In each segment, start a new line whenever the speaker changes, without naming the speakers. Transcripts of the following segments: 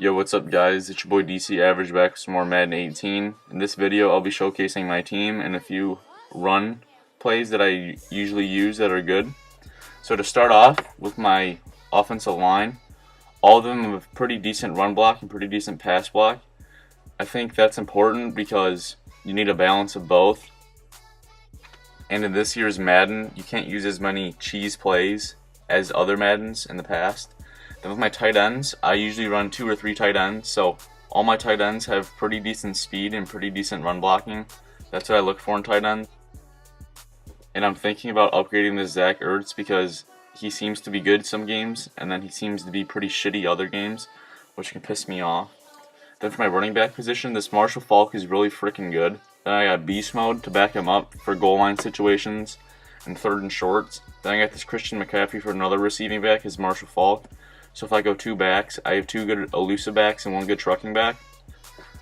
Yo, what's up guys? It's your boy DC Average back with some more Madden 18. In this video I'll be showcasing my team and a few run plays that I usually use that are good. So to start off with my offensive line, all of them have pretty decent run block and pretty decent pass block. I think that's important because you need a balance of both. And in this year's Madden, you can't use as many cheese plays as other Maddens in the past. Then with my tight ends, I usually run 2 or 3 tight ends, so all my tight ends have pretty decent speed and pretty decent run blocking. That's what I look for in tight ends. And I'm thinking about upgrading this Zach Ertz because he seems to be good some games, and then he seems to be pretty shitty other games, which can piss me off. Then for my running back position, this Marshall Faulk is really freaking good. Then I got beast mode to back him up for goal line situations and third and shorts. Then I got this Christian McCaffrey for another receiving back, his Marshall Faulk. So if I go 2 backs, I have 2 good elusive backs and 1 good trucking back.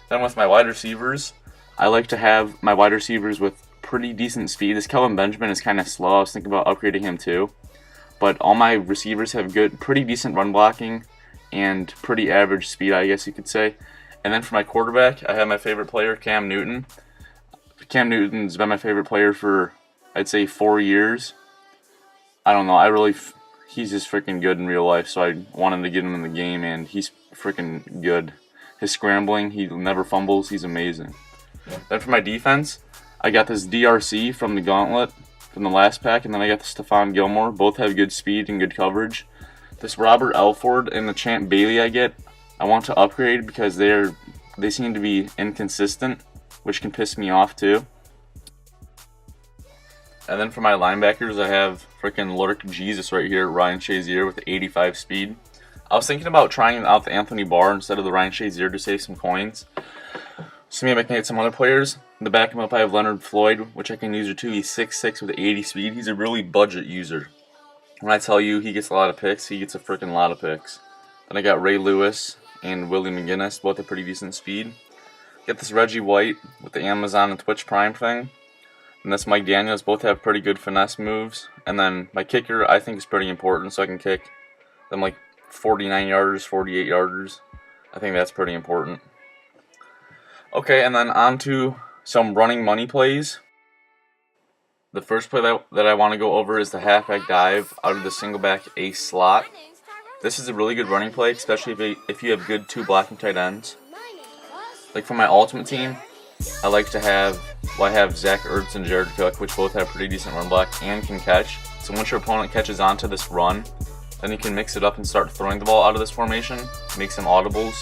Then with my wide receivers, I like to have my wide receivers with pretty decent speed. This Kelvin Benjamin is kind of slow. I was thinking about upgrading him too. But all my receivers have pretty decent run blocking and pretty average speed, I guess you could say. And then for my quarterback, I have my favorite player, Cam Newton. Cam Newton's been my favorite player for, I'd say, 4 years. I don't know, he's just freaking good in real life, so I wanted to get him in the game, and he's freaking good. His scrambling, he never fumbles, he's amazing. Then for my defense, I got this DRC from the Gauntlet, from the last pack, and then I got the Stephon Gilmore. Both have good speed and good coverage. This Robert Alford and the Champ Bailey I want to upgrade because they seem to be inconsistent, which can piss me off too. And then for my linebackers, I have freaking Lurk Jesus right here, Ryan Shazier with 85 speed. I was thinking about trying out the Anthony Barr instead of the Ryan Shazier to save some coins. So maybe I can get some other players. To back him up, I have Leonard Floyd, which I can use too. He's 6'6" with 80 speed. He's a really budget user. When I tell you he gets a lot of picks, he gets a freaking lot of picks. Then I got Ray Lewis and Willie McGinnis, both have pretty decent speed. Get this Reggie White with the Amazon and Twitch Prime thing. And this Mike Daniels, both have pretty good finesse moves. And then my kicker, I think, is pretty important, so I can kick them like 49 yarders, 48 yarders. I think that's pretty important. Okay, and then on to some running money plays. The first play that I want to go over is the halfback dive out of the single back ace slot. This is a really good running play, especially if you have good 2 blocking tight ends. Like for my ultimate team, I like to have, I have Zach Ertz and Jared Cook, which both have pretty decent run block and can catch. So once your opponent catches onto this run, then you can mix it up and start throwing the ball out of this formation, make some audibles.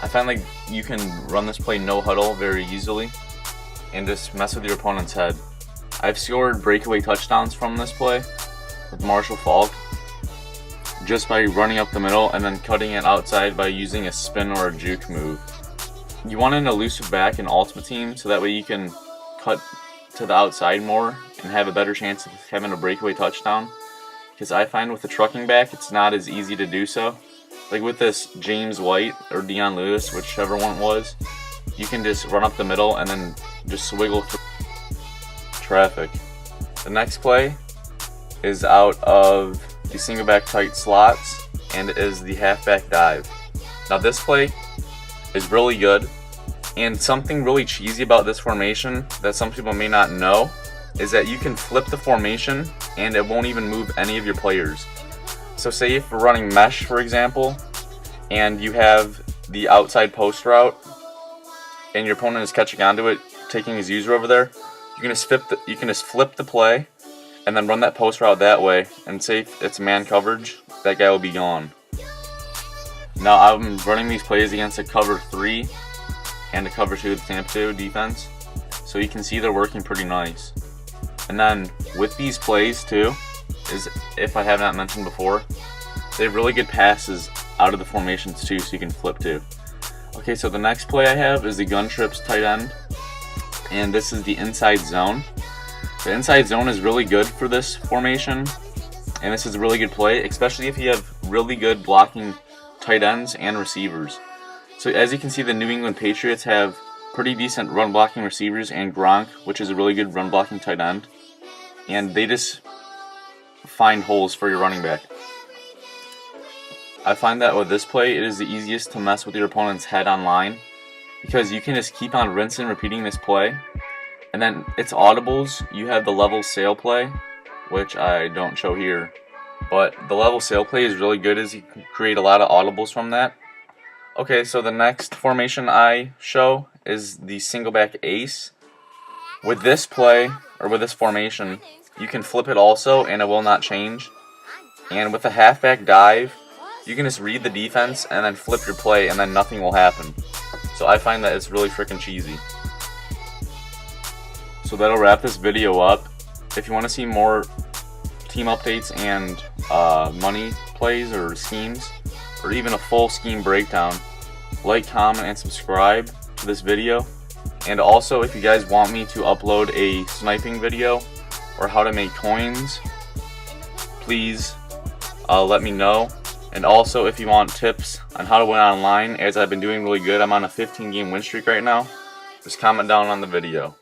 I find like you can run this play no huddle very easily and just mess with your opponent's head. I've scored breakaway touchdowns from this play with Marshall Faulk just by running up the middle and then cutting it outside by using a spin or a juke move. You want an elusive back in Ultimate Team so that way you can cut to the outside more and have a better chance of having a breakaway touchdown. Because I find with the trucking back, it's not as easy to do so. Like with this James White or Dion Lewis, whichever one it was, you can just run up the middle and then just swiggle through traffic. The next play is out of the single back tight slots and is the halfback dive. Now this play is really good, and something really cheesy about this formation that some people may not know is that you can flip the formation and it won't even move any of your players. So say if we're running mesh, for example, and you have the outside post route and your opponent is catching onto it, taking his user over there, you can just flip the play and then run that post route that way, and say if it's man coverage, that guy will be gone. Now I'm running these plays against a cover 3 and a cover 2 with Tampa 2 defense, so you can see they're working pretty nice. And then with these plays too, is if I have not mentioned before, they have really good passes out of the formations too, so you can flip too. Okay, so the next play I have is the gun trips tight end, and this is the inside zone. The inside zone is really good for this formation, and this is a really good play, especially if you have really good blocking tight ends and receivers. So as you can see, the New England Patriots have pretty decent run blocking receivers and Gronk, which is a really good run blocking tight end, and they just find holes for your running back. I find that with this play, it is the easiest to mess with your opponent's head online, because you can just keep on rinsing and repeating this play. And then it's audibles. You have the level sail play, which I don't show here, but the level sail play is really good as you can create a lot of audibles from that. Okay, so the next formation I show is the single back ace. With this play, or with this formation, you can flip it also and it will not change. And with the halfback dive, you can just read the defense and then flip your play and then nothing will happen. So I find that it's really freaking cheesy. So that'll wrap this video up. If you want to see more team updates and money plays or schemes, or even a full scheme breakdown, like, comment, and subscribe to this video. And also, if you guys want me to upload a sniping video or how to make coins, please let me know. And also, if you want tips on how to win online, as I've been doing really good, I'm on a 15-game win streak right now, just comment down on the video.